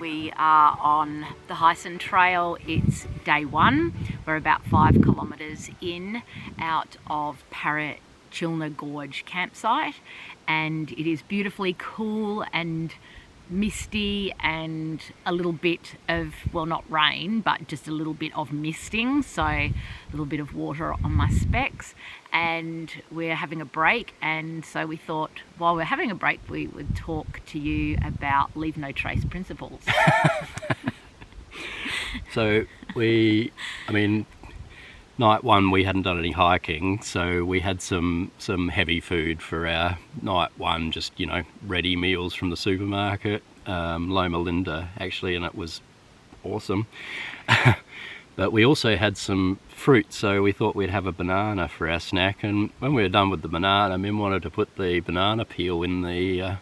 We are on the Heysen Trail. It's day one. We're about 5 kilometres in out of Parachilna Gorge campsite, and it is beautifully cool and misty and a little bit of, well, not rain, but just a little bit of misting, so a little bit of water on my specs. And we're having a break, and so we thought while we're having a break we would talk to you about leave no trace principles. So night one we hadn't done any hiking, so we had some heavy food for our night one, just, you know, ready meals from the supermarket, Loma Linda actually, and it was awesome. But we also had some fruit, so we thought we'd have a banana for our snack, and when we were done with the banana, Mim wanted to put the banana peel in the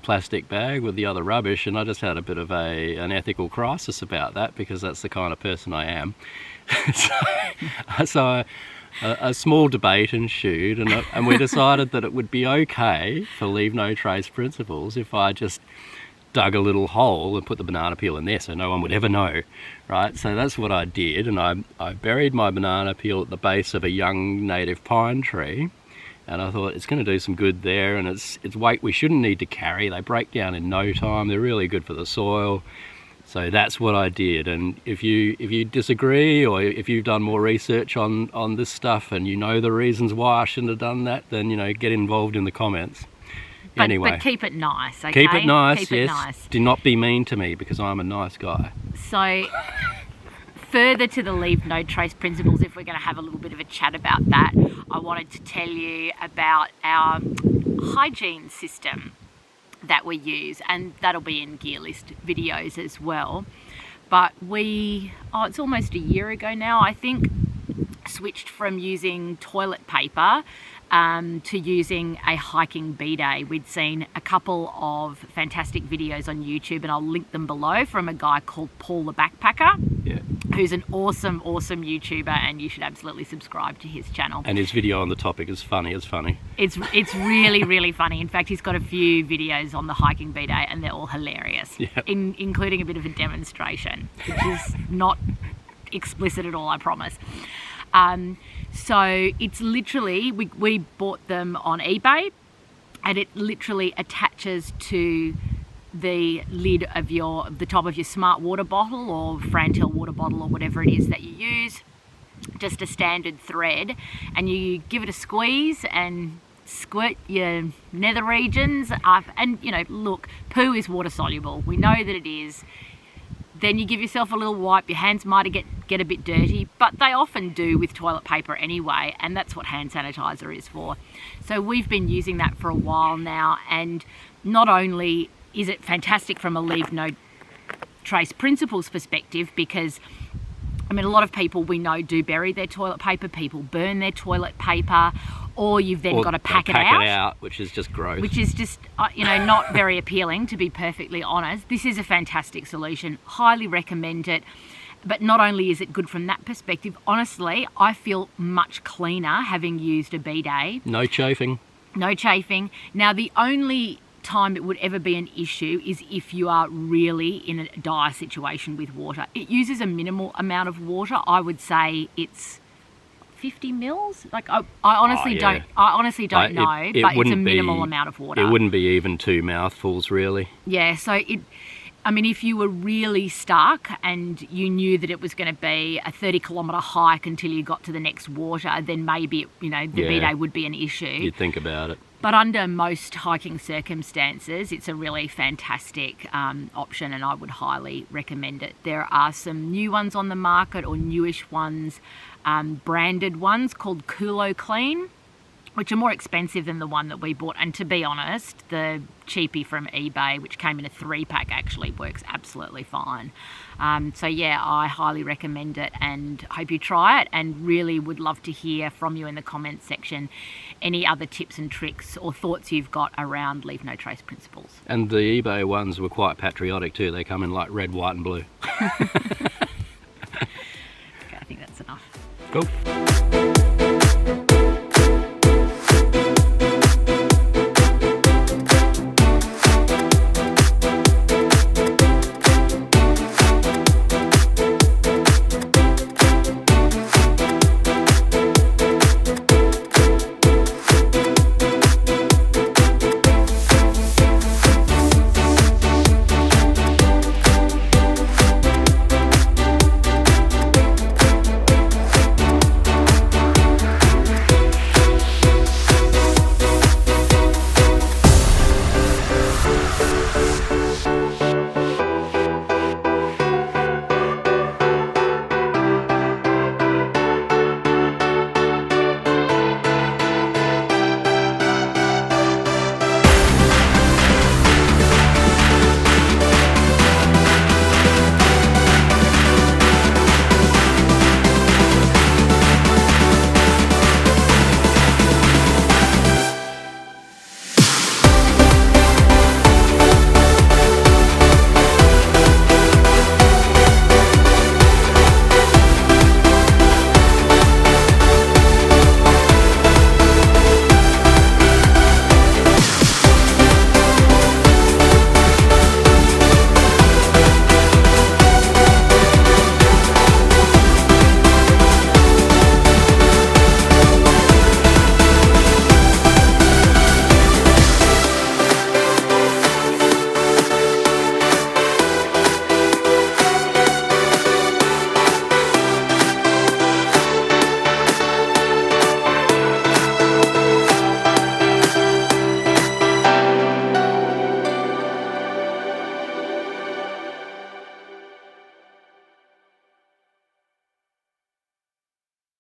plastic bag with the other rubbish, and I just had a bit of an ethical crisis about that, because that's the kind of person I am. So a small debate ensued, and we decided that it would be okay for leave no trace principles if I just dug a little hole and put the banana peel in there so no one would ever know, right? So that's what I did, and I buried my banana peel at the base of a young native pine tree, and I thought it's going to do some good there, and it's weight we shouldn't need to carry. They break down in no time. They're really good for the soil. So that's what I did. And if you disagree, or if you've done more research on this stuff and you know the reasons why I shouldn't have done that, then, you know, get involved in the comments. But keep it nice, okay? Keep it nice, keep yes. It nice. Do not be mean to me, because I'm a nice guy. So further to the leave no trace principles, if we're going to have a little bit of a chat about that, I wanted to tell you about our hygiene system that we use, and that'll be in gear list videos as well. But it's almost a year ago now, I think, switched from using toilet paper to using a hiking bidet. We'd seen a couple of fantastic videos on YouTube, and I'll link them below, from a guy called Paul the Backpacker, who's an awesome YouTuber, and you should absolutely subscribe to his channel. And his video on the topic is funny. It's really funny. In fact, he's got a few videos on the hiking bidet, and they're all hilarious, including a bit of a demonstration, which is not explicit at all, I promise. So it's literally, we bought them on eBay, and it literally attaches to the lid of the top of your smart water bottle or Frantel water bottle or whatever it is that you use, just a standard thread, and you give it a squeeze and squirt your nether regions up. And, you know, look, poo is water soluble, we know that it is. Then you give yourself a little wipe. Your hands might get a bit dirty, but they often do with toilet paper anyway, and that's what hand sanitizer is for. So we've been using that for a while now, and not only is it fantastic from a leave no trace principles perspective, because a lot of people we know do bury their toilet paper, people burn their toilet paper, or you've then got to pack it out, which is just gross. Which is just, not very appealing, to be perfectly honest. This is a fantastic solution. Highly recommend it. But not only is it good from that perspective, honestly, I feel much cleaner having used a bidet. No chafing. No chafing. Now, the only time it would ever be an issue is if you are really in a dire situation with water. It uses a minimal amount of water. I would say it's 50 mils. Like I honestly don't know, but it's a minimal amount of water. It wouldn't be even 2 mouthfuls, really. Yeah, so if you were really stuck and you knew that it was going to be a 30-kilometre hike until you got to the next water, then maybe, the bidet would be an issue. You'd think about it. But under most hiking circumstances, it's a really fantastic option, and I would highly recommend it. There are some new ones on the market, or newish ones, branded ones called Kulo Clean, which are more expensive than the one that we bought. And to be honest, the cheapie from eBay, which came in a 3-pack, actually works absolutely fine. So yeah, I highly recommend it, and hope you try it, and really would love to hear from you in the comments section any other tips and tricks or thoughts you've got around leave no trace principles. And the eBay ones were quite patriotic too. They come in like red, white and blue. Okay, I think that's enough. Cool.